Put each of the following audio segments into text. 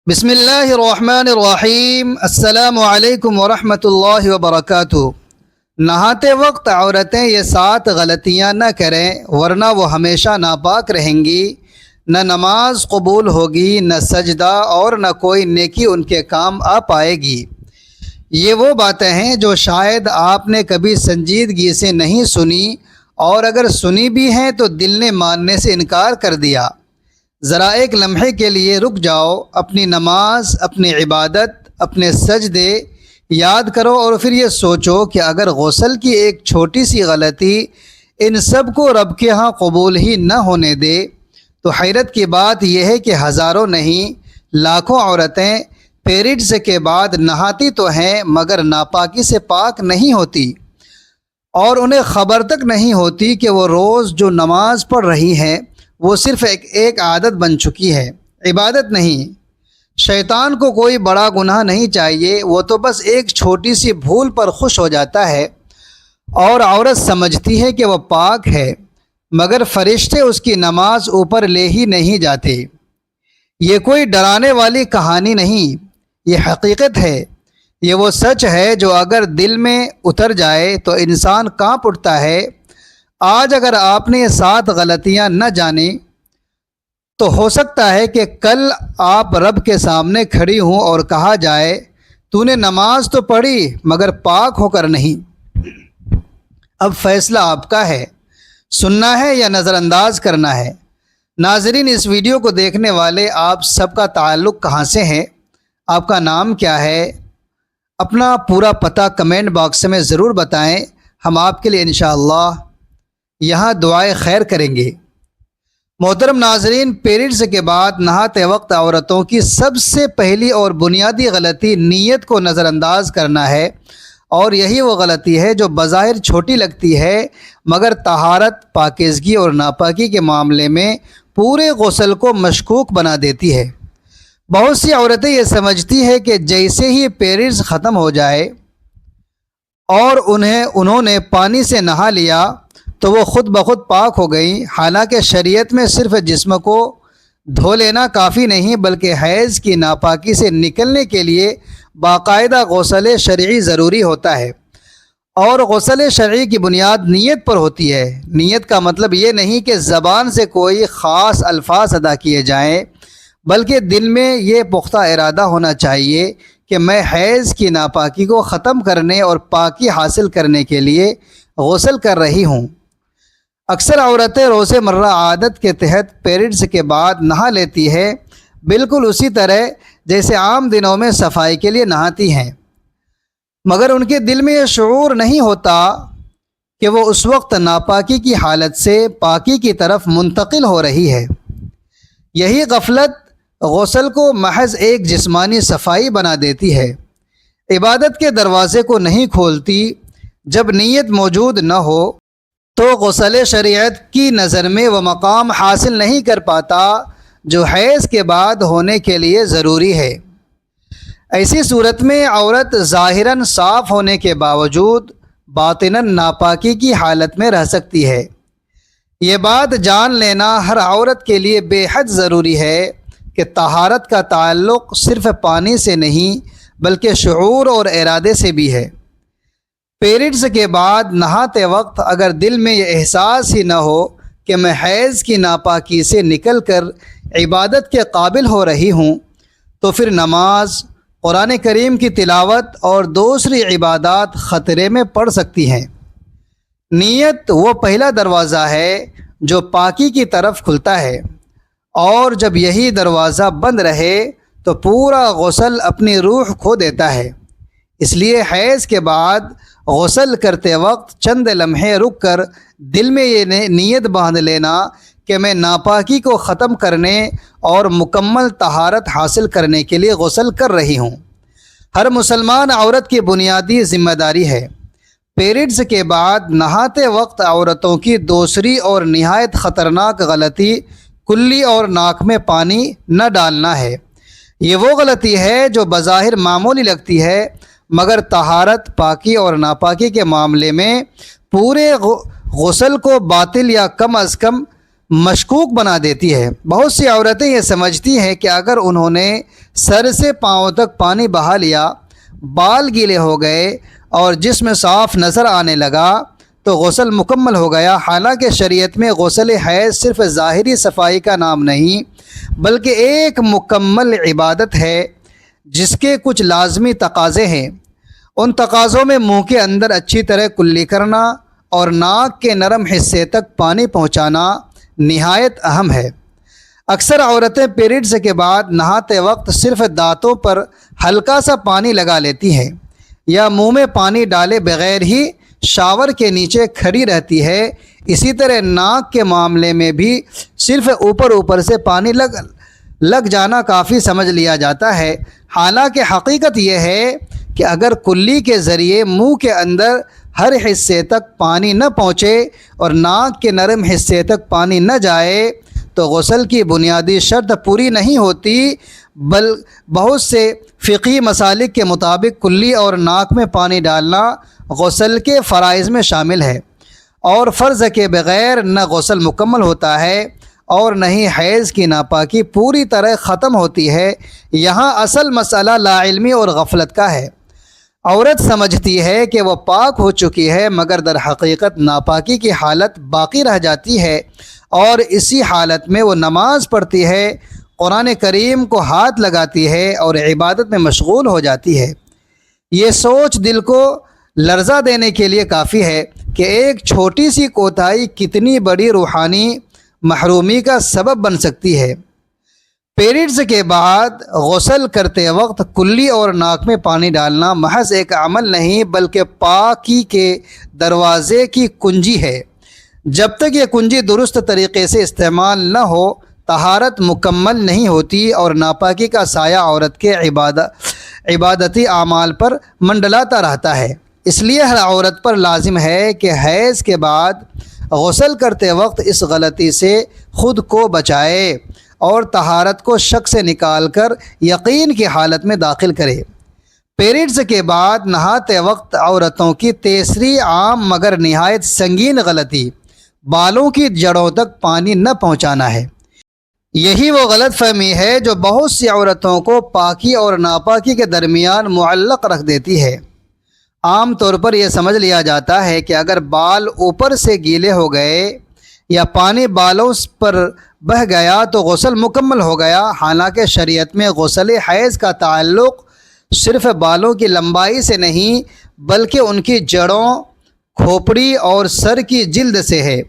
بسم اللہ الرحمن الرحیم۔ السلام علیکم ورحمۃ اللہ وبرکاتہ۔ نہاتے وقت عورتیں یہ 7 غلطیاں نہ کریں ورنہ وہ ہمیشہ ناپاک رہیں گی، نہ نماز قبول ہوگی، نہ سجدہ اور نہ کوئی نیکی ان کے کام آ پائے گی۔ یہ وہ باتیں ہیں جو شاید آپ نے کبھی سنجیدگی سے نہیں سنی، اور اگر سنی بھی ہیں تو دل نے ماننے سے انکار کر دیا۔ ذرا ایک لمحے کے لیے رک جاؤ، اپنی نماز، اپنی عبادت، اپنے سجدے یاد کرو اور پھر یہ سوچو کہ اگر غسل کی ایک چھوٹی سی غلطی ان سب کو رب کے ہاں قبول ہی نہ ہونے دے تو حیرت کی بات یہ ہے کہ ہزاروں نہیں لاکھوں عورتیں پیریڈز کے بعد نہاتی تو ہیں مگر ناپاکی سے پاک نہیں ہوتی، اور انہیں خبر تک نہیں ہوتی کہ وہ روز جو نماز پڑھ رہی ہیں وہ صرف ایک عادت بن چکی ہے، عبادت نہیں۔ شیطان کو کوئی بڑا گناہ نہیں چاہیے، وہ تو بس ایک چھوٹی سی بھول پر خوش ہو جاتا ہے، اور عورت سمجھتی ہے کہ وہ پاک ہے، مگر فرشتے اس کی نماز اوپر لے ہی نہیں جاتے۔ یہ کوئی ڈرانے والی کہانی نہیں، یہ حقیقت ہے، یہ وہ سچ ہے جو اگر دل میں اتر جائے تو انسان کانپ اٹھتا ہے۔ آج اگر آپ نے یہ 7 غلطیاں نہ جانیں تو ہو سکتا ہے کہ کل آپ رب کے سامنے کھڑی ہوں اور کہا جائے تو نے نماز تو پڑھی مگر پاک ہو کر نہیں۔ اب فیصلہ آپ کا ہے، سننا ہے یا نظر انداز کرنا ہے۔ ناظرین، اس ویڈیو کو دیکھنے والے آپ سب کا تعلق کہاں سے ہے؟ آپ کا نام کیا ہے؟ اپنا پورا پتہ کمنٹ باکس میں ضرور بتائیں، ہم آپ کے لیے انشاءاللہ یہاں دعائے خیر کریں گے۔ محترم ناظرین، پیریڈز کے بعد نہاتے وقت عورتوں کی سب سے پہلی اور بنیادی غلطی نیت کو نظر انداز کرنا ہے، اور یہی وہ غلطی ہے جو بظاہر چھوٹی لگتی ہے مگر طہارت، پاکیزگی اور ناپاکی کے معاملے میں پورے غسل کو مشکوک بنا دیتی ہے۔ بہت سی عورتیں یہ سمجھتی ہے کہ جیسے ہی پیریڈز ختم ہو جائے اور انہوں نے پانی سے نہا لیا تو وہ خود بخود پاک ہو گئیں، حالانکہ شریعت میں صرف جسم کو دھو لینا کافی نہیں بلکہ حیض کی ناپاکی سے نکلنے کے لیے باقاعدہ غسل شرعی ضروری ہوتا ہے، اور غسل شرعی کی بنیاد نیت پر ہوتی ہے۔ نیت کا مطلب یہ نہیں کہ زبان سے کوئی خاص الفاظ ادا کیے جائیں، بلکہ دل میں یہ پختہ ارادہ ہونا چاہیے کہ میں حیض کی ناپاکی کو ختم کرنے اور پاکی حاصل کرنے کے لیے غسل کر رہی ہوں۔ اکثر عورتیں روزمرہ عادت کے تحت پیریڈز کے بعد نہا لیتی ہے، بالکل اسی طرح جیسے عام دنوں میں صفائی کے لیے نہاتی ہیں، مگر ان کے دل میں یہ شعور نہیں ہوتا کہ وہ اس وقت ناپاکی کی حالت سے پاکی کی طرف منتقل ہو رہی ہے۔ یہی غفلت غسل کو محض ایک جسمانی صفائی بنا دیتی ہے، عبادت کے دروازے کو نہیں کھولتی۔ جب نیت موجود نہ ہو تو غسل شریعت کی نظر میں وہ مقام حاصل نہیں کر پاتا جو حیض کے بعد ہونے کے لیے ضروری ہے۔ ایسی صورت میں عورت ظاہراً صاف ہونے کے باوجود باطناً ناپاکی کی حالت میں رہ سکتی ہے۔ یہ بات جان لینا ہر عورت کے لیے بے حد ضروری ہے کہ طہارت کا تعلق صرف پانی سے نہیں بلکہ شعور اور ارادے سے بھی ہے۔ پیریڈز کے بعد نہاتے وقت اگر دل میں یہ احساس ہی نہ ہو کہ میں حیض کی ناپاکی سے نکل کر عبادت کے قابل ہو رہی ہوں تو پھر نماز، قرآن کریم کی تلاوت اور دوسری عبادات خطرے میں پڑ سکتی ہیں۔ نیت وہ پہلا دروازہ ہے جو پاکی کی طرف کھلتا ہے، اور جب یہی دروازہ بند رہے تو پورا غسل اپنی روح کھو دیتا ہے۔ اس لیے حیض کے بعد غسل کرتے وقت چند لمحے رک کر دل میں یہ نیت باندھ لینا کہ میں ناپاکی کو ختم کرنے اور مکمل طہارت حاصل کرنے کے لیے غسل کر رہی ہوں، ہر مسلمان عورت کی بنیادی ذمہ داری ہے۔ پیریڈز کے بعد نہاتے وقت عورتوں کی دوسری اور نہایت خطرناک غلطی کلی اور ناک میں پانی نہ ڈالنا ہے۔ یہ وہ غلطی ہے جو بظاہر معمولی لگتی ہے مگر طہارت، پاکی اور ناپاکی کے معاملے میں پورے غسل کو باطل یا کم از کم مشکوک بنا دیتی ہے۔ بہت سی عورتیں یہ سمجھتی ہیں کہ اگر انہوں نے سر سے پاؤں تک پانی بہا لیا، بال گیلے ہو گئے اور جسم صاف نظر آنے لگا تو غسل مکمل ہو گیا، حالانکہ شریعت میں غسل حیض صرف ظاہری صفائی کا نام نہیں بلکہ ایک مکمل عبادت ہے جس کے کچھ لازمی تقاضے ہیں۔ ان تقاضوں میں منہ کے اندر اچھی طرح کلی کرنا اور ناک کے نرم حصے تک پانی پہنچانا نہایت اہم ہے۔ اکثر عورتیں پیریڈز کے بعد نہاتے وقت صرف دانتوں پر ہلکا سا پانی لگا لیتی ہیں یا منہ میں پانی ڈالے بغیر ہی شاور کے نیچے کھڑی رہتی ہے۔ اسی طرح ناک کے معاملے میں بھی صرف اوپر سے پانی لگ جانا کافی سمجھ لیا جاتا ہے، حالانکہ حقیقت یہ ہے کہ اگر کلی کے ذریعے منہ کے اندر ہر حصے تک پانی نہ پہنچے اور ناک کے نرم حصے تک پانی نہ جائے تو غسل کی بنیادی شرط پوری نہیں ہوتی۔ بہت سے فقہی مسالک کے مطابق کلی اور ناک میں پانی ڈالنا غسل کے فرائض میں شامل ہے، اور فرض کے بغیر نہ غسل مکمل ہوتا ہے اور نہ ہی حیض کی ناپاکی پوری طرح ختم ہوتی ہے۔ یہاں اصل مسئلہ لا علمی اور غفلت کا ہے۔ عورت سمجھتی ہے کہ وہ پاک ہو چکی ہے مگر در حقیقت ناپاکی کی حالت باقی رہ جاتی ہے، اور اسی حالت میں وہ نماز پڑھتی ہے، قرآن کریم کو ہاتھ لگاتی ہے اور عبادت میں مشغول ہو جاتی ہے۔ یہ سوچ دل کو لرزہ دینے کے لیے کافی ہے کہ ایک چھوٹی سی کوتاہی کتنی بڑی روحانی محرومی کا سبب بن سکتی ہے۔ پیریڈز کے بعد غسل کرتے وقت کلی اور ناک میں پانی ڈالنا محض ایک عمل نہیں بلکہ پاکی کے دروازے کی کنجی ہے۔ جب تک یہ کنجی درست طریقے سے استعمال نہ ہو طہارت مکمل نہیں ہوتی اور ناپاکی کا سایہ عورت کے عبادتی اعمال پر منڈلاتا رہتا ہے۔ اس لیے ہر عورت پر لازم ہے کہ حیض کے بعد غسل کرتے وقت اس غلطی سے خود کو بچائے اور طہارت کو شک سے نکال کر یقین کی حالت میں داخل کرے۔ پیریڈز کے بعد نہاتے وقت عورتوں کی تیسری عام مگر نہایت سنگین غلطی بالوں کی جڑوں تک پانی نہ پہنچانا ہے۔ یہی وہ غلط فہمی ہے جو بہت سی عورتوں کو پاکی اور ناپاکی کے درمیان معلق رکھ دیتی ہے۔ عام طور پر یہ سمجھ لیا جاتا ہے کہ اگر بال اوپر سے گیلے ہو گئے یا پانی بالوں پر بہہ گیا تو غسل مکمل ہو گیا، حالانکہ شریعت میں غسل حیض کا تعلق صرف بالوں کی لمبائی سے نہیں بلکہ ان کی جڑوں، کھوپڑی اور سر کی جلد سے ہے۔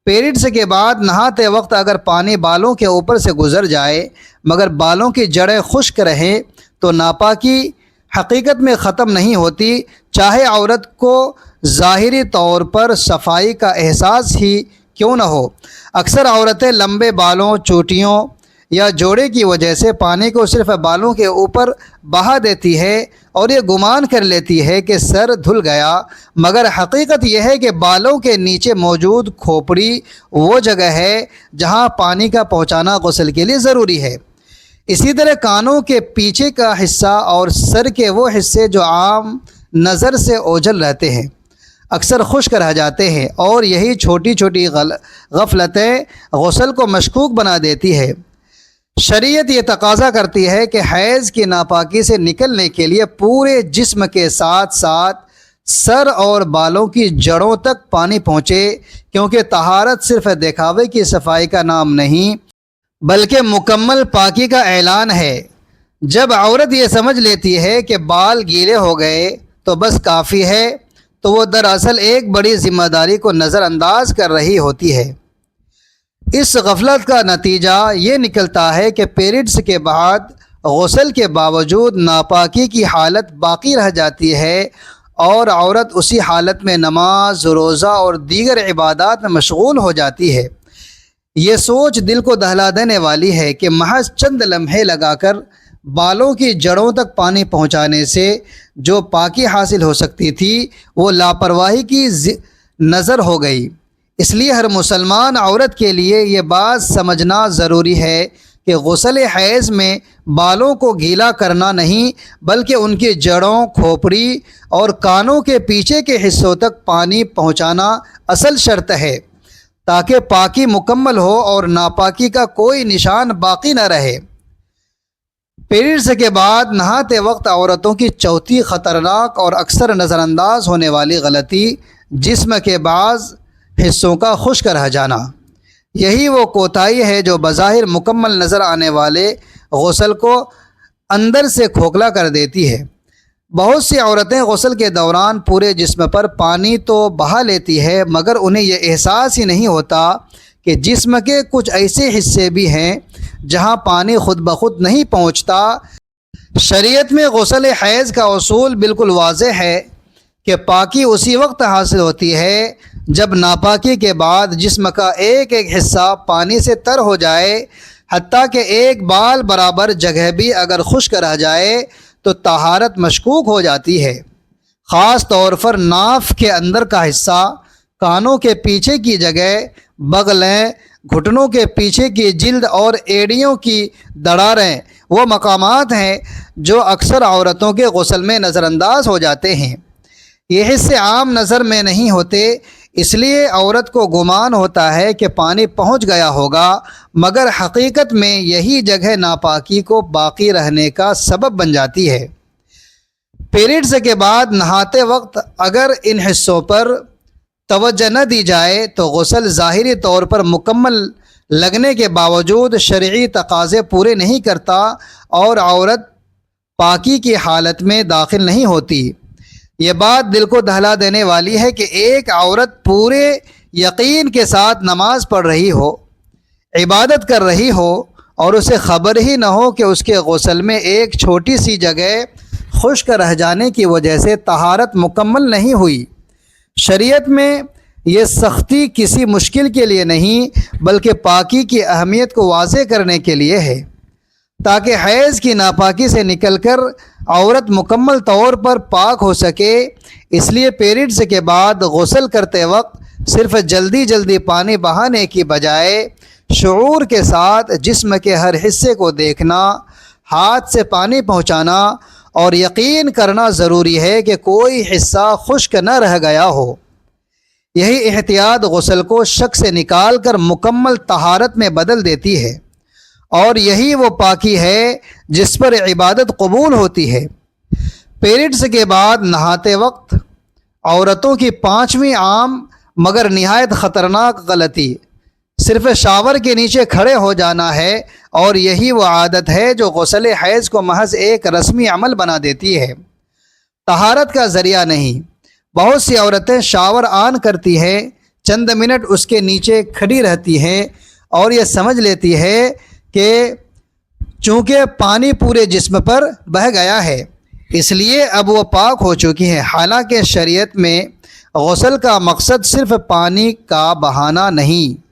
پیریڈز کے بعد نہاتے وقت اگر پانی بالوں کے اوپر سے گزر جائے مگر بالوں کی جڑیں خشک رہیں تو ناپاکی حقیقت میں ختم نہیں ہوتی، چاہے عورت کو ظاہری طور پر صفائی کا احساس ہی کیوں نہ ہو۔ اکثر عورتیں لمبے بالوں، چوٹیوں یا جوڑے کی وجہ سے پانی کو صرف بالوں کے اوپر بہا دیتی ہے اور یہ گمان کر لیتی ہے کہ سر دھل گیا، مگر حقیقت یہ ہے کہ بالوں کے نیچے موجود کھوپڑی وہ جگہ ہے جہاں پانی کا پہنچانا غسل کے لیے ضروری ہے۔ اسی طرح کانوں کے پیچھے کا حصہ اور سر کے وہ حصے جو عام نظر سے اوجھل رہتے ہیں اکثر خشک رہ جاتے ہیں، اور یہی چھوٹی چھوٹی غفلتیں غسل کو مشکوک بنا دیتی ہے۔ شریعت یہ تقاضا کرتی ہے کہ حیض کی ناپاکی سے نکلنے کے لیے پورے جسم کے ساتھ ساتھ سر اور بالوں کی جڑوں تک پانی پہنچے، کیونکہ طہارت صرف دکھاوے کی صفائی کا نام نہیں بلکہ مکمل پاکی کا اعلان ہے۔ جب عورت یہ سمجھ لیتی ہے کہ بال گیلے ہو گئے تو بس کافی ہے تو وہ دراصل ایک بڑی ذمہ داری کو نظر انداز کر رہی ہوتی ہے۔ اس غفلت کا نتیجہ یہ نکلتا ہے کہ پیریڈز کے بعد غسل کے باوجود ناپاکی کی حالت باقی رہ جاتی ہے اور عورت اسی حالت میں نماز، روزہ اور دیگر عبادات میں مشغول ہو جاتی ہے۔ یہ سوچ دل کو دہلا دینے والی ہے کہ محض چند لمحے لگا کر بالوں کی جڑوں تک پانی پہنچانے سے جو پاکی حاصل ہو سکتی تھی وہ لاپرواہی کی نظر ہو گئی۔ اس لیے ہر مسلمان عورت کے لیے یہ بات سمجھنا ضروری ہے کہ غسل حیض میں بالوں کو گیلا کرنا نہیں بلکہ ان کی جڑوں، کھوپڑی اور کانوں کے پیچھے کے حصوں تک پانی پہنچانا اصل شرط ہے۔ تاکہ پاکی مکمل ہو اور ناپاکی کا کوئی نشان باقی نہ رہے۔ پیریڈز کے بعد نہاتے وقت عورتوں کی چوتھی خطرناک اور اکثر نظر انداز ہونے والی غلطی جسم کے بعض حصوں کا خشک رہ جانا۔ یہی وہ کوتاہی ہے جو بظاہر مکمل نظر آنے والے غسل کو اندر سے کھوکھلا کر دیتی ہے۔ بہت سی عورتیں غسل کے دوران پورے جسم پر پانی تو بہا لیتی ہے، مگر انہیں یہ احساس ہی نہیں ہوتا کہ جسم کے کچھ ایسے حصے بھی ہیں جہاں پانی خود بخود نہیں پہنچتا۔ شریعت میں غسل حیض کا اصول بالکل واضح ہے کہ پاکی اسی وقت حاصل ہوتی ہے جب ناپاکی کے بعد جسم کا ایک ایک حصہ پانی سے تر ہو جائے، حتیٰ کہ ایک بال برابر جگہ بھی اگر خشک رہ جائے تو طہارت مشکوک ہو جاتی ہے۔ خاص طور پر ناف کے اندر کا حصہ، کانوں کے پیچھے کی جگہ، بغلیں، گھٹنوں کے پیچھے کی جلد اور ایڑیوں کی دراڑیں وہ مقامات ہیں جو اکثر عورتوں کے غسل میں نظر انداز ہو جاتے ہیں۔ یہ حصے عام نظر میں نہیں ہوتے، اس لیے عورت کو گمان ہوتا ہے کہ پانی پہنچ گیا ہوگا، مگر حقیقت میں یہی جگہ ناپاکی کو باقی رہنے کا سبب بن جاتی ہے۔ پیریڈز کے بعد نہاتے وقت اگر ان حصوں پر توجہ نہ دی جائے تو غسل ظاہری طور پر مکمل لگنے کے باوجود شرعی تقاضے پورے نہیں کرتا اور عورت پاکی کی حالت میں داخل نہیں ہوتی۔ یہ بات دل کو دہلا دینے والی ہے کہ ایک عورت پورے یقین کے ساتھ نماز پڑھ رہی ہو، عبادت کر رہی ہو اور اسے خبر ہی نہ ہو کہ اس کے غسل میں ایک چھوٹی سی جگہ خشک رہ جانے کی وجہ سے طہارت مکمل نہیں ہوئی۔ شریعت میں یہ سختی کسی مشکل کے لیے نہیں بلکہ پاکی کی اہمیت کو واضح کرنے کے لیے ہے، تاکہ حیض کی ناپاکی سے نکل کر عورت مکمل طور پر پاک ہو سکے۔ اس لیے پیریڈز کے بعد غسل کرتے وقت صرف جلدی پانی بہانے کی بجائے شعور کے ساتھ جسم کے ہر حصے کو دیکھنا، ہاتھ سے پانی پہنچانا اور یقین کرنا ضروری ہے کہ کوئی حصہ خشک نہ رہ گیا ہو۔ یہی احتیاط غسل کو شک سے نکال کر مکمل طہارت میں بدل دیتی ہے، اور یہی وہ پاکی ہے جس پر عبادت قبول ہوتی ہے۔ پیریڈز کے بعد نہاتے وقت عورتوں کی پانچویں عام مگر نہایت خطرناک غلطی صرف شاور کے نیچے کھڑے ہو جانا ہے، اور یہی وہ عادت ہے جو غسل حیض کو محض ایک رسمی عمل بنا دیتی ہے، طہارت کا ذریعہ نہیں۔ بہت سی عورتیں شاور آن کرتی ہیں، چند منٹ اس کے نیچے کھڑی رہتی ہیں اور یہ سمجھ لیتی ہے کہ چونکہ پانی پورے جسم پر بہہ گیا ہے اس لیے اب وہ پاک ہو چکی ہے، حالانکہ شریعت میں غسل کا مقصد صرف پانی کا بہانا نہیں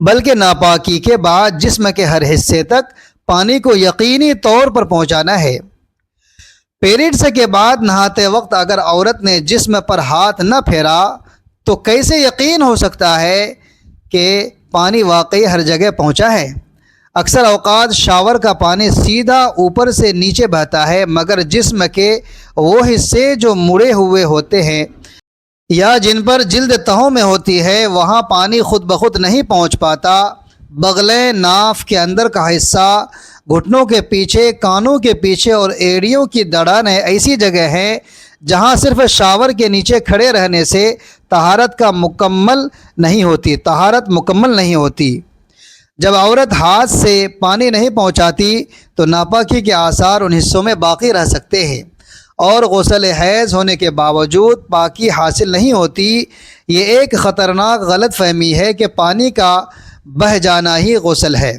بلکہ ناپاکی کے بعد جسم کے ہر حصے تک پانی کو یقینی طور پر پہنچانا ہے۔ پیریڈز کے بعد نہاتے وقت اگر عورت نے جسم پر ہاتھ نہ پھیرا تو کیسے یقین ہو سکتا ہے کہ پانی واقعی ہر جگہ پہنچا ہے؟ اکثر اوقات شاور کا پانی سیدھا اوپر سے نیچے بہتا ہے، مگر جسم کے وہ حصے جو مڑے ہوئے ہوتے ہیں یا جن پر جلد تہوں میں ہوتی ہے وہاں پانی خود بخود نہیں پہنچ پاتا۔ بغلیں، ناف کے اندر کا حصہ، گھٹنوں کے پیچھے، کانوں کے پیچھے اور ایڑیوں کی دڑانیں ایسی جگہ ہیں جہاں صرف شاور کے نیچے کھڑے رہنے سے طہارت مکمل نہیں ہوتی۔ جب عورت ہاتھ سے پانی نہیں پہنچاتی تو ناپاکی کے آثار ان حصوں میں باقی رہ سکتے ہیں اور غسل حیض ہونے کے باوجود پاکی حاصل نہیں ہوتی۔ یہ ایک خطرناک غلط فہمی ہے کہ پانی کا بہہ جانا ہی غسل ہے۔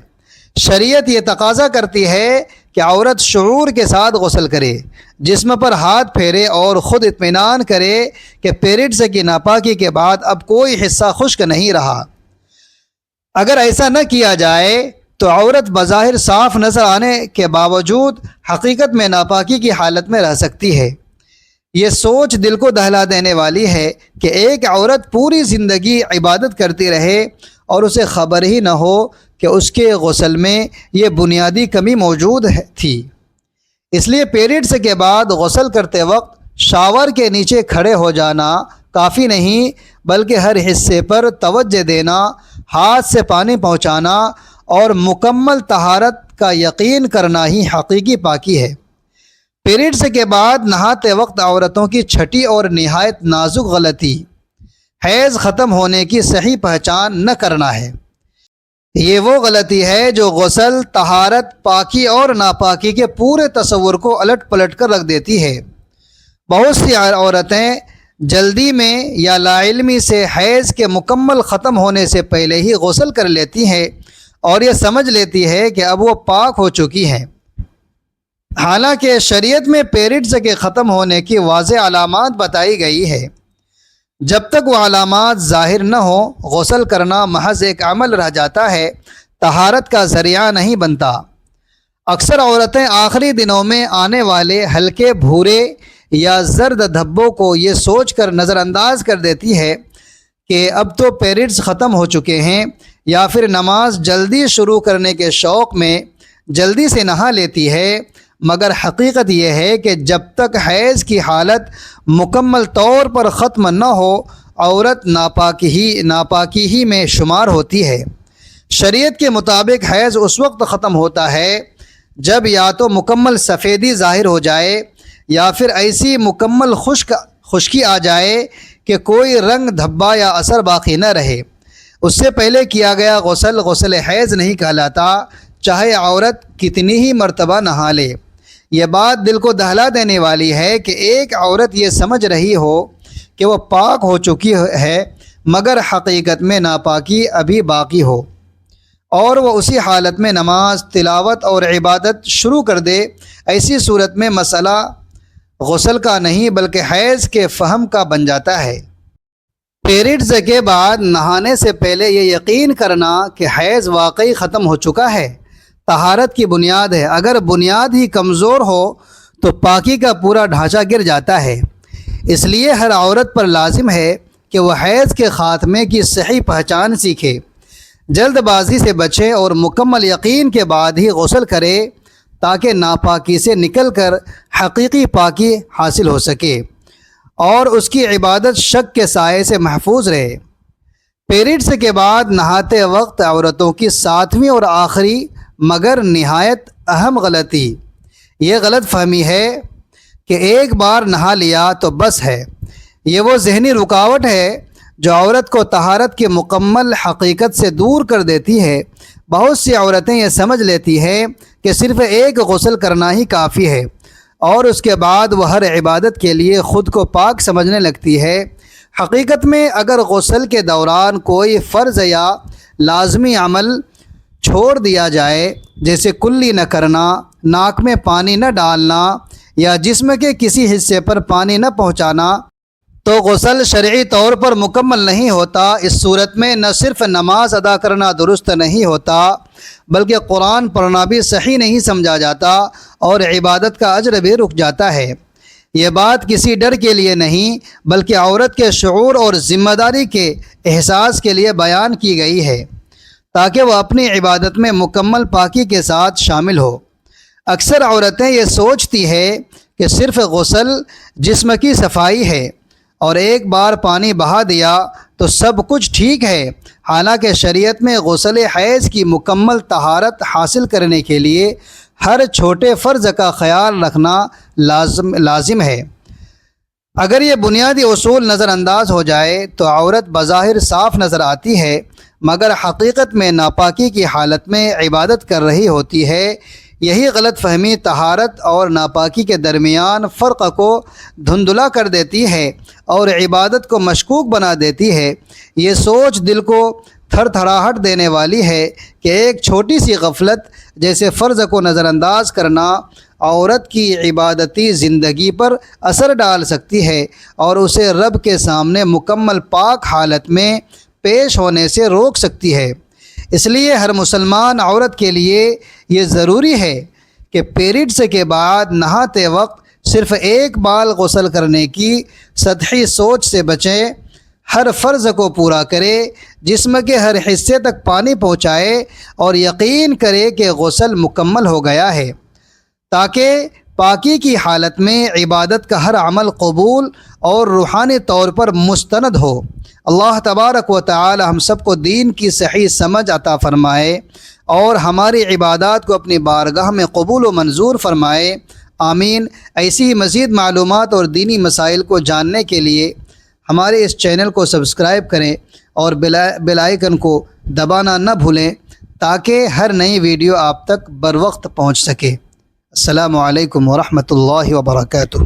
شریعت یہ تقاضا کرتی ہے کہ عورت شعور کے ساتھ غسل کرے، جسم پر ہاتھ پھیرے اور خود اطمینان کرے کہ پیریڈز کی ناپاکی کے بعد اب کوئی حصہ خشک نہیں رہا۔ اگر ایسا نہ کیا جائے تو عورت بظاہر صاف نظر آنے کے باوجود حقیقت میں ناپاکی کی حالت میں رہ سکتی ہے۔ یہ سوچ دل کو دہلا دینے والی ہے کہ ایک عورت پوری زندگی عبادت کرتی رہے اور اسے خبر ہی نہ ہو کہ اس کے غسل میں یہ بنیادی کمی موجود تھی۔ اس لیے پیریڈز کے بعد غسل کرتے وقت شاور کے نیچے کھڑے ہو جانا کافی نہیں بلکہ ہر حصے پر توجہ دینا، ہاتھ سے پانی پہنچانا اور مکمل طہارت کا یقین کرنا ہی حقیقی پاکی ہے۔ پیریڈز کے بعد نہاتے وقت عورتوں کی چھٹی اور نہایت نازک غلطی حیض ختم ہونے کی صحیح پہچان نہ کرنا ہے۔ یہ وہ غلطی ہے جو غسل، طہارت، پاکی اور ناپاکی کے پورے تصور کو الٹ پلٹ کر رکھ دیتی ہے۔ بہت سی عورتیں جلدی میں یا لا علمی سے حیض کے مکمل ختم ہونے سے پہلے ہی غسل کر لیتی ہیں اور یہ سمجھ لیتی ہے کہ اب وہ پاک ہو چکی ہیں، حالانکہ شریعت میں پیریڈز کے ختم ہونے کی واضح علامات بتائی گئی ہے۔ جب تک وہ علامات ظاہر نہ ہو، غسل کرنا محض ایک عمل رہ جاتا ہے، طہارت کا ذریعہ نہیں بنتا۔ اکثر عورتیں آخری دنوں میں آنے والے ہلکے بھورے یا زرد دھبوں کو یہ سوچ کر نظر انداز کر دیتی ہے کہ اب تو پیریڈز ختم ہو چکے ہیں، یا پھر نماز جلدی شروع کرنے کے شوق میں جلدی سے نہا لیتی ہے، مگر حقیقت یہ ہے کہ جب تک حیض کی حالت مکمل طور پر ختم نہ ہو، عورت ناپاکی ہی میں شمار ہوتی ہے۔ شریعت کے مطابق حیض اس وقت ختم ہوتا ہے جب یا تو مکمل سفیدی ظاہر ہو جائے یا پھر ایسی مکمل خشکی آ جائے کہ کوئی رنگ دھبا یا اثر باقی نہ رہے۔ اس سے پہلے کیا گیا غسل حیض نہیں کہلاتا، چاہے عورت کتنی ہی مرتبہ نہا لے۔ یہ بات دل کو دہلا دینے والی ہے کہ ایک عورت یہ سمجھ رہی ہو کہ وہ پاک ہو چکی ہے، مگر حقیقت میں ناپاکی ابھی باقی ہو اور وہ اسی حالت میں نماز، تلاوت اور عبادت شروع کر دے۔ ایسی صورت میں مسئلہ غسل کا نہیں بلکہ حیض کے فہم کا بن جاتا ہے۔ پیریڈز کے بعد نہانے سے پہلے یہ یقین کرنا کہ حیض واقعی ختم ہو چکا ہے، طہارت کی بنیاد ہے۔ اگر بنیاد ہی کمزور ہو تو پاکی کا پورا ڈھانچہ گر جاتا ہے۔ اس لیے ہر عورت پر لازم ہے کہ وہ حیض کے خاتمے کی صحیح پہچان سیکھے، جلد بازی سے بچے اور مکمل یقین کے بعد ہی غسل کرے تاکہ ناپاکی سے نکل کر حقیقی پاکی حاصل ہو سکے اور اس کی عبادت شک کے سائے سے محفوظ رہے۔ پیریڈز کے بعد نہاتے وقت عورتوں کی ساتویں اور آخری مگر نہایت اہم غلطی یہ غلط فہمی ہے کہ ایک بار نہا لیا تو بس ہے۔ یہ وہ ذہنی رکاوٹ ہے جو عورت کو طہارت کی مکمل حقیقت سے دور کر دیتی ہے۔ بہت سی عورتیں یہ سمجھ لیتی ہیں کہ صرف ایک غسل کرنا ہی کافی ہے اور اس کے بعد وہ ہر عبادت کے لیے خود کو پاک سمجھنے لگتی ہے۔ حقیقت میں اگر غسل کے دوران کوئی فرض یا لازمی عمل چھوڑ دیا جائے، جیسے کلی نہ کرنا، ناک میں پانی نہ ڈالنا یا جسم کے کسی حصے پر پانی نہ پہنچانا، تو غسل شرعی طور پر مکمل نہیں ہوتا۔ اس صورت میں نہ صرف نماز ادا کرنا درست نہیں ہوتا بلکہ قرآن پڑھنا بھی صحیح نہیں سمجھا جاتا اور عبادت کا اجر بھی رک جاتا ہے۔ یہ بات کسی ڈر کے لیے نہیں بلکہ عورت کے شعور اور ذمہ داری کے احساس کے لیے بیان کی گئی ہے تاکہ وہ اپنی عبادت میں مکمل پاکی کے ساتھ شامل ہو۔ اکثر عورتیں یہ سوچتی ہے کہ صرف غسل جسم کی صفائی ہے اور ایک بار پانی بہا دیا تو سب کچھ ٹھیک ہے، حالانکہ شریعت میں غسل حیض کی مکمل طہارت حاصل کرنے کے لیے ہر چھوٹے فرض کا خیال رکھنا لازم ہے۔ اگر یہ بنیادی اصول نظر انداز ہو جائے تو عورت بظاہر صاف نظر آتی ہے مگر حقیقت میں ناپاکی کی حالت میں عبادت کر رہی ہوتی ہے۔ یہی غلط فہمی طہارت اور ناپاکی کے درمیان فرق کو دھندلا کر دیتی ہے اور عبادت کو مشکوک بنا دیتی ہے۔ یہ سوچ دل کو تھر تھراہٹ دینے والی ہے کہ ایک چھوٹی سی غفلت جیسے فرض کو نظر انداز کرنا عورت کی عبادتی زندگی پر اثر ڈال سکتی ہے اور اسے رب کے سامنے مکمل پاک حالت میں پیش ہونے سے روک سکتی ہے۔ اس لیے ہر مسلمان عورت کے لیے یہ ضروری ہے کہ پیریڈز کے بعد نہاتے وقت صرف ایک بار غسل کرنے کی سطحی سوچ سے بچیں، ہر فرض کو پورا کرے، جسم کے ہر حصے تک پانی پہنچائے اور یقین کرے کہ غسل مکمل ہو گیا ہے، تاکہ پاکی کی حالت میں عبادت کا ہر عمل قبول اور روحانی طور پر مستند ہو۔ اللہ تبارک و تعالی ہم سب کو دین کی صحیح سمجھ عطا فرمائے اور ہماری عبادات کو اپنی بارگاہ میں قبول و منظور فرمائے، آمین۔ ایسی مزید معلومات اور دینی مسائل کو جاننے کے لیے ہمارے اس چینل کو سبسکرائب کریں اور بیل آئیکن کو دبانا نہ بھولیں تاکہ ہر نئی ویڈیو آپ تک بروقت پہنچ سکے۔ السلام علیکم ورحمۃ اللہ وبرکاتہ۔